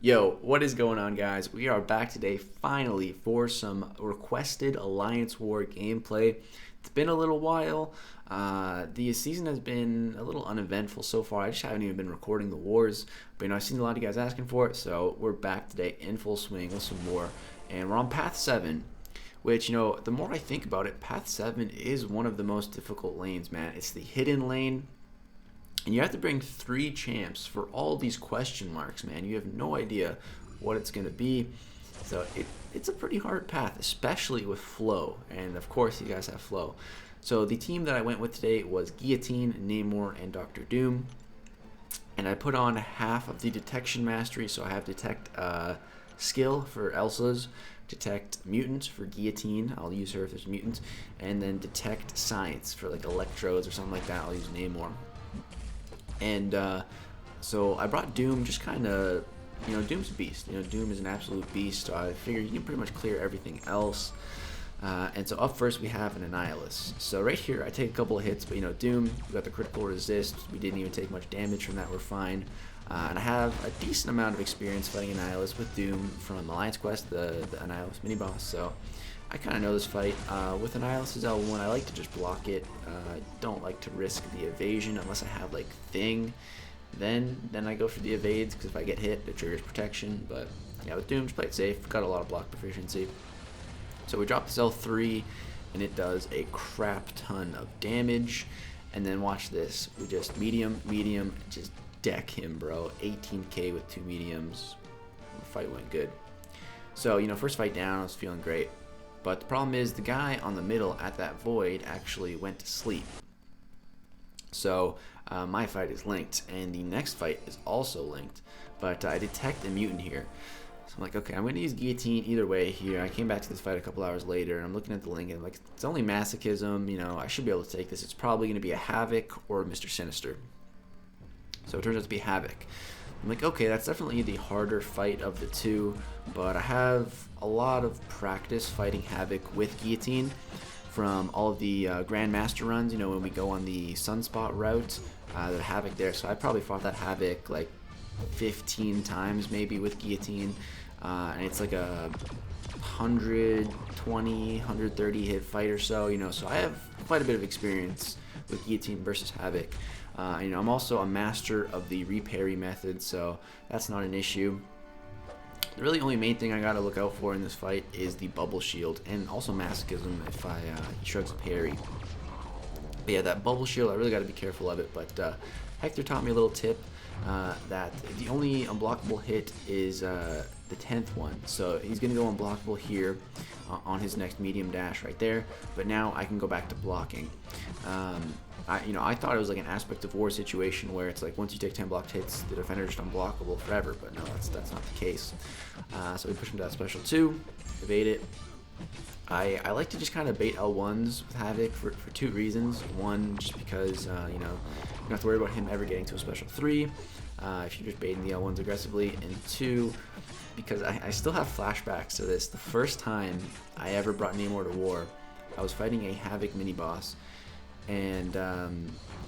Yo, what is going on, guys? We are back today finally for some requested Alliance War gameplay. It's been a little while. The season has been a little uneventful so far. I just haven't even been recording the wars, but I've seen a lot of you guys asking for it, so we're back today in full swing with some more. And we're on Path 7, which, the more I think about it, Path 7 is one of the most difficult lanes, man. It's the hidden lane. And you have to bring 3 champs for all these question marks, man. You have no idea what it's going to be. So it's a pretty hard path, especially with Flow. And of course, you guys have Flow. So the team that I went with today was Guillotine, Namor, and Dr. Doom. And I put on half of the detection mastery. So I have detect skill for Elsa's, detect mutants for Guillotine. I'll use her if there's mutants. And then detect science for like electrodes or something like that. I'll use Namor. And so I brought Doom, just kind of, Doom's a beast. Doom is an absolute beast, so I figured you can pretty much clear everything else. And so up first we have an Annihilus. So right here I take a couple of hits, but Doom, we got the critical resist. We didn't even take much damage from that, we're fine. And I have a decent amount of experience fighting Annihilus with Doom from Alliance Quest, the Annihilus mini-boss. So I kind of know this fight. With Annihilus' L1, I like to just block it. I don't like to risk the evasion unless I have like Thing. Then I go for the evades, because if I get hit, it triggers protection. But yeah, with Doom, just play it safe. Got a lot of block proficiency. So we drop this L3, and it does a crap ton of damage. And then watch this. We just medium, just deck him, bro. 18k with 2 mediums. The fight went good. So, first fight down, I was feeling great. But the problem is the guy on the middle at that void actually went to sleep. So my fight is linked, and the next fight is also linked. But I detect a mutant here. So I'm like, okay, I'm going to use Guillotine either way here. I came back to this fight a couple hours later, and I'm looking at the link, and I'm like, it's only masochism. I should be able to take this. It's probably going to be a Havoc or Mr. Sinister. So it turns out to be Havoc. I'm like, okay, that's definitely the harder fight of the two, but I have a lot of practice fighting Havoc with Guillotine from all of the Grandmaster runs, when we go on the Sunspot route, the Havoc there. So I probably fought that Havoc like 15 times maybe with Guillotine, and it's like a 120, 130 hit fight or so, so I have quite a bit of experience with Guillotine versus Havoc. I'm also a master of the reparry method, so that's not an issue. The really only main thing I gotta look out for in this fight is the bubble shield, and also masochism if he shrugs a parry. But yeah, that bubble shield, I really gotta be careful of it. But Hector taught me a little tip that the only unblockable hit is the 10th one. So he's gonna go unblockable here on his next medium dash right there. But now I can go back to blocking. I thought it was like an aspect of war situation where it's like once you take 10 blocked hits, the defender is just unblockable forever, but no, that's not the case. So we push him to that special 2, evade it. I like to just kind of bait L1s with Havoc for 2 reasons. One, just because, you don't have to worry about him ever getting to a special 3 if you're just baiting the L1s aggressively. And 2, because I still have flashbacks to this. The first time I ever brought Namor to war, I was fighting a Havoc mini-boss. And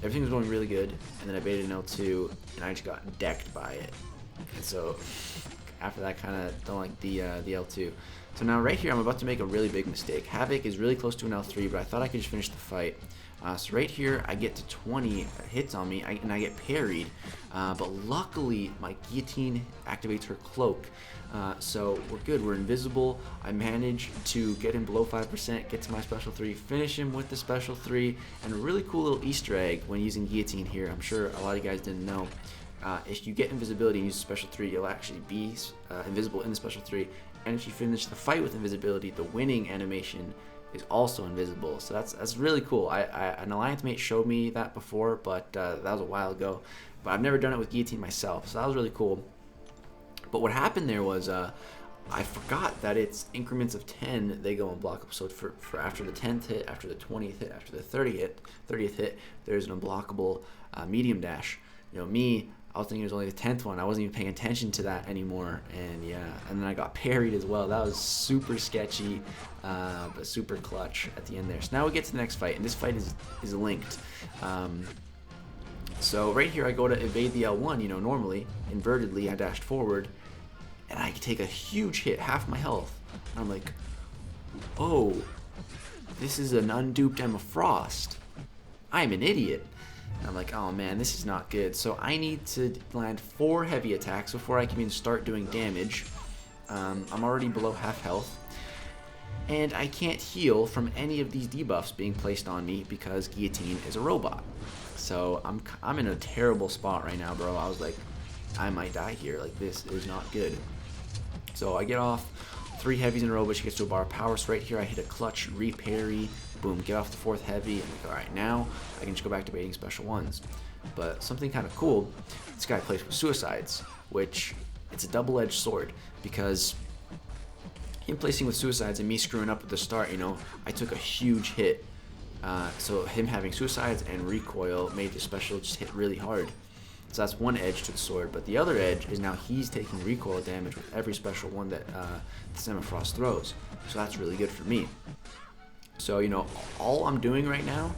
everything was going really good, and then I baited an L2, and I just got decked by it. And so after that, kind of don't like the L2. So now right here, I'm about to make a really big mistake. Havoc is really close to an L3, but I thought I could just finish the fight. So right here, I get to 20 hits on me, and I get parried. But luckily, my Guillotine activates her cloak. So we're good, we're invisible. I managed to get him below 5%, get to my special 3, finish him with the special 3, and a really cool little Easter egg when using Guillotine here. I'm sure a lot of you guys didn't know. If you get invisibility and use special 3, you'll actually be invisible in the special 3. And if you finish the fight with invisibility, the winning animation is also invisible. So that's really cool. An alliance mate showed me that before, but that was a while ago. But I've never done it with Guillotine myself, so that was really cool. But what happened there was I forgot that it's increments of 10 they go unblockable. So for after the 10th hit, after the 20th hit, after the 30th hit, there's an unblockable medium dash. Me, I was thinking it was only the 10th one. I wasn't even paying attention to that anymore. And yeah, and then I got parried as well. That was super sketchy, but super clutch at the end there. So now we get to the next fight, and this fight is linked. So right here I go to evade the L1, normally, invertedly I dashed forward, and I take a huge hit, half my health. And I'm like, oh, this is an unduped Emma Frost. I'm an idiot. And I'm like, oh man, this is not good. So I need to land 4 heavy attacks before I can even start doing damage. I'm already below half health. And I can't heal from any of these debuffs being placed on me because Guillotine is a robot. So I'm in a terrible spot right now, bro. I was like, I might die here. Like, this is not good. So I get off 3 heavies in a row, but she gets to a bar of power. So right here, I hit a clutch, re-parry, boom, get off the 4th heavy. And like, all right, now I can just go back to baiting special ones. But something kind of cool, this guy plays with suicides, which it's a double-edged sword because him placing with suicides and me screwing up at the start, you know, I took a huge hit. So him having suicides and recoil made the special just hit really hard. So that's one edge to the sword, but the other edge is now he's taking recoil damage with every special one that Emma Frost throws. So that's really good for me. So, you know, all I'm doing right now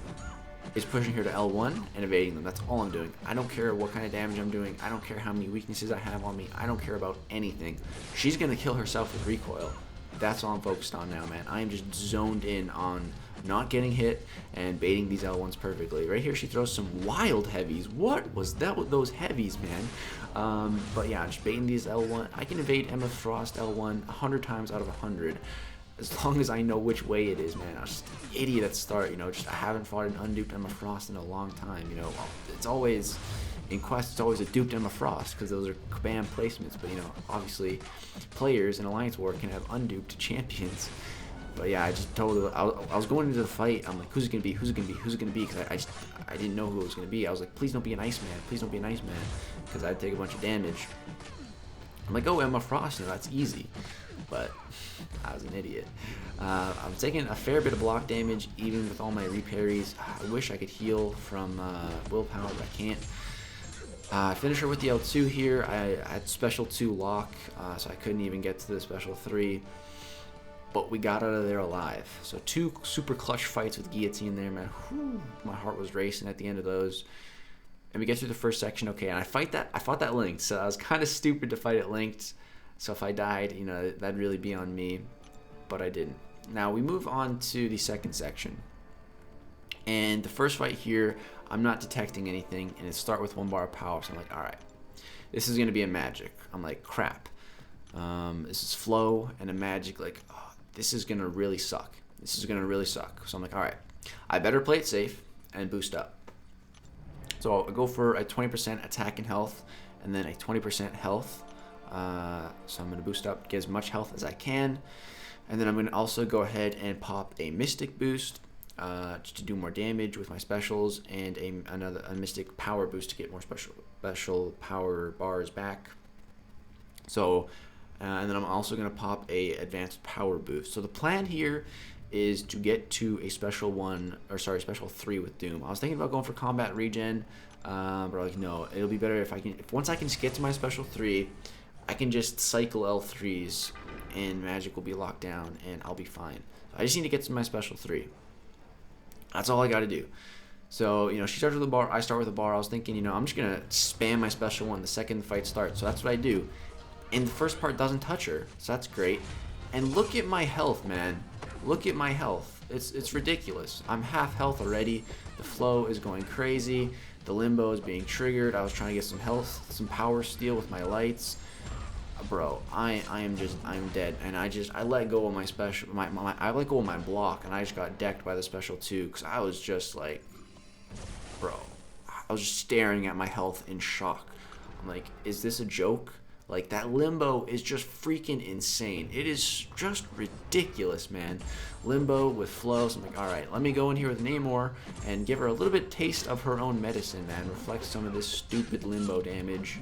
is pushing her to L1 and evading them. That's all I'm doing. I don't care what kind of damage I'm doing. I don't care how many weaknesses I have on me. I don't care about anything. She's going to kill herself with recoil. That's all I'm focused on now, man. I am just zoned in on not getting hit and baiting these L1s perfectly. Right here, she throws some wild heavies. What was that with those heavies, man? But yeah, just baiting these L1. I can evade Emma Frost L1 100 times out of 100. As long as I know which way it is, man. I was just an idiot at the start, you know. Just I haven't fought an unduped Emma Frost in a long time, you know. It's always in Quest, it's always a duped Emma Frost because those are spam placements. But you know, obviously, players in Alliance War can have unduped champions. But yeah, I just totally. I was going into the fight. I'm like, who's it gonna be? Who's it gonna be? Who's it gonna be? Because I didn't know who it was gonna be. I was like, please don't be an Iceman. Please don't be an Iceman, because I'd take a bunch of damage. I'm like, oh, Emma Frost, you know, that's easy. But I was an idiot. I'm taking a fair bit of block damage, even with all my reparries. I wish I could heal from willpower, but I can't. I finished her with the L2 here. I had special 2 lock, so I couldn't even get to the special 3. But we got out of there alive. So 2 super clutch fights with Guillotine there, man. Whew, my heart was racing at the end of those. And we get through the first section, okay, and I fought that linked, so I was kind of stupid to fight it linked. So if I died, you know, that'd really be on me, but I didn't. Now we move on to the second section. And the first fight here, I'm not detecting anything, and it start with 1 bar of power, so I'm like, all right, this is gonna be a Magik. I'm like, crap. This is flow and a Magik, like, oh, this is gonna really suck. This is gonna really suck. So I'm like, all right, I better play it safe and boost up. So I'll go for a 20% attack and health, and then a 20% health. So I'm going to boost up, get as much health as I can. And then I'm going to also go ahead and pop a Mystic boost just to do more damage with my specials, and a Mystic power boost to get more special power bars back. So, and then I'm also going to pop a advanced power boost. So the plan here is to get to a special 3 with Doom. I was thinking about going for combat regen, but like, no, it'll be better if once I can just get to my special 3, I can just cycle L3s and Magik will be locked down and I'll be fine. I just need to get to my special 3. That's all I got to do. So, you know, she starts with a bar, I start with a bar. I was thinking, you know, I'm just going to spam my special 1 the second the fight starts. So that's what I do. And the first part doesn't touch her, so that's great. And look at my health, man. Look at my health. It's ridiculous. I'm half health already. The flow is going crazy. The limbo is being triggered. I was trying to get some health, some power steal with my lights. Bro, I'm dead. And I let go of my special, I let go of my block, and I just got decked by the special 2, because I was just like, bro, I was just staring at my health in shock. I'm like, is this a joke? Like, that limbo is just freaking insane. It is just ridiculous, man. Limbo with flow. So I'm like, all right, let me go in here with Namor and give her a little bit taste of her own medicine, man. Reflect some of this stupid limbo damage.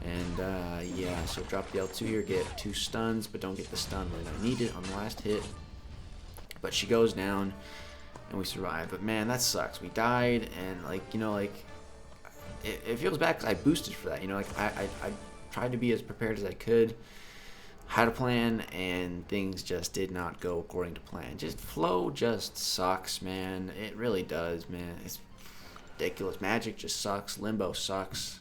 And, yeah, so drop the L2 here, get 2 stuns, but don't get the stun when I need it on the last hit. But she goes down, and we survive. But, man, that sucks. We died, and, like, you know, like, it feels bad because I boosted for that. You know, like, I tried to be as prepared as I could, had a plan, and things just did not go according to plan. Just flow just sucks, man. It really does, man. It's ridiculous. Magik just sucks. Limbo sucks.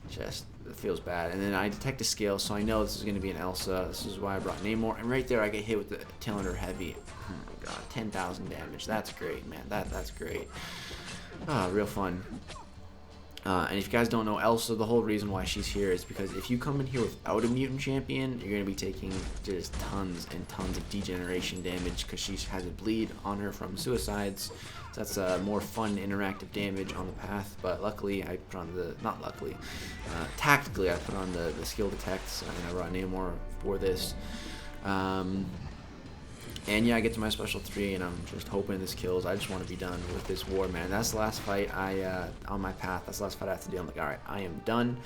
Just It feels bad. And then I detect a scale, so I know this is going to be an Elsa. This is why I brought Namor. And right there, I get hit with the Cylinder Heavy. Oh my god, 10,000 damage. That's great, man. That's great. Ah, real fun. And if you guys don't know Elsa, the whole reason why she's here is because if you come in here without a mutant champion, you're going to be taking just tons and tons of degeneration damage because she has a bleed on her from suicides. So that's a more fun interactive damage on the path. But luckily, I put on the, not luckily, tactically, I put on the skill detect, and I brought Namor for this. And yeah, I get to my special 3, and I'm just hoping this kills. I just want to be done with this war, man. That's the last fight on my path. That's the last fight I have to deal with. Like, all right, I am done.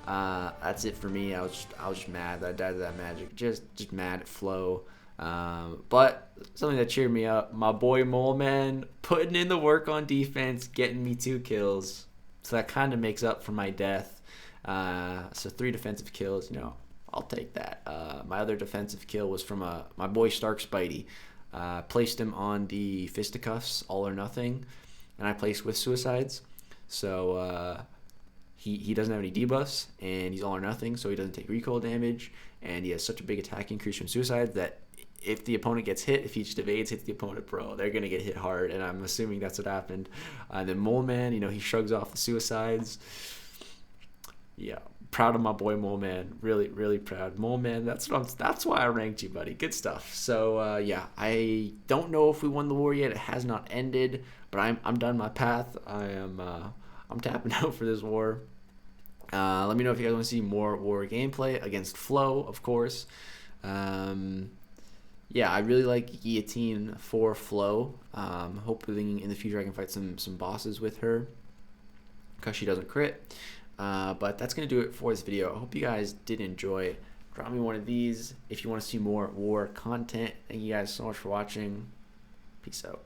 That's it for me. I was just mad that I died to that Magik. Just mad at Flo. But something that cheered me up, my boy Mole Man putting in the work on defense, getting me 2 kills. So that kind of makes up for my death. So 3 defensive kills, you know. I'll take that. My other defensive kill was from my boy Stark Spidey. Placed him on the fisticuffs, all or nothing, and I placed with suicides. So he doesn't have any debuffs, and he's all or nothing, so he doesn't take recoil damage, and he has such a big attack increase from suicides that if the opponent gets hit, if he just evades, hits the opponent, bro, they're gonna get hit hard, and I'm assuming that's what happened. And then Mole Man, you know, he shrugs off the suicides. Yeah. Proud of my boy Mole Man, really proud. Mole Man, that's why I ranked you, buddy. Good stuff. So yeah, I don't know if we won the war yet. It has not ended, but I'm done my path. I'm tapping out for this war. Let me know if you guys want to see more war gameplay against Flo, of course. Yeah, I really like Guillotine for Flo. Hoping in the future I can fight some bosses with her because she doesn't crit. But that's going to do it for this video. I hope you guys did enjoy it. Drop me one of these if you want to see more war content. Thank you guys so much for watching. Peace out.